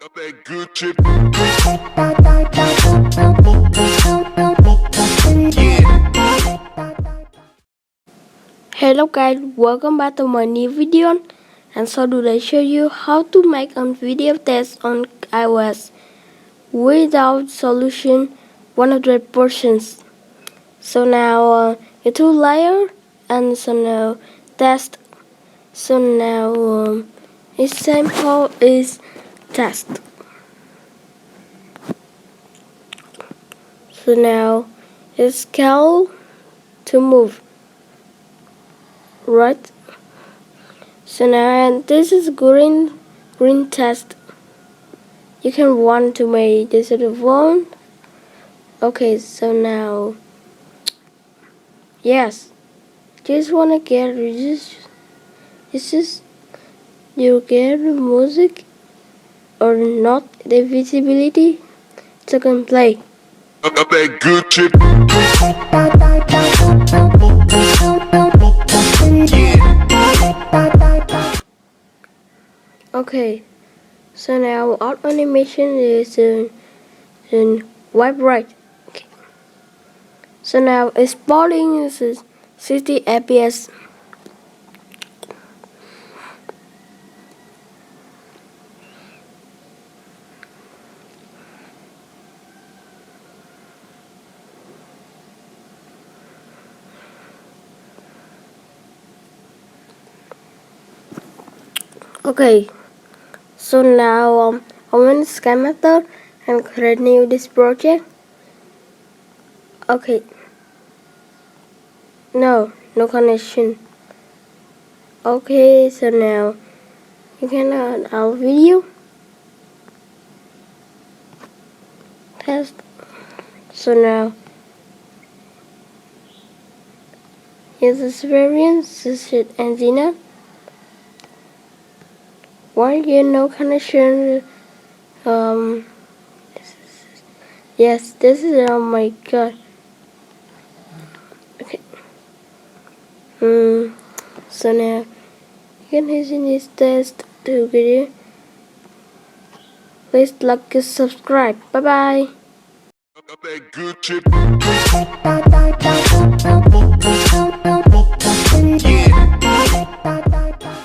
Got that good chip. Hello guys, welcome back to my new video. And so today I show you how to make a video test on iOS without solution 100%. So now into layer, and so now test. So now its sample is test. So now it's scale to move, right? So now this is green test. You can want to make this sort of one. Okay, so now yes, just wanna get this is you get the music or not the visibility, so can play. Got that good chip. Okay, so now our animation is in wipe right. Okay. So now exporting is 60 fps. Okay, so now I'm in Kinemaster and continue this project. Okay, no connection. Okay, so now you can add our video test. So now here's this variant, this is antenna. Why you no connection? Yes, this is, oh my god. Okay. So now you can using this test to video. Please like and subscribe. Bye bye. Got that good chip.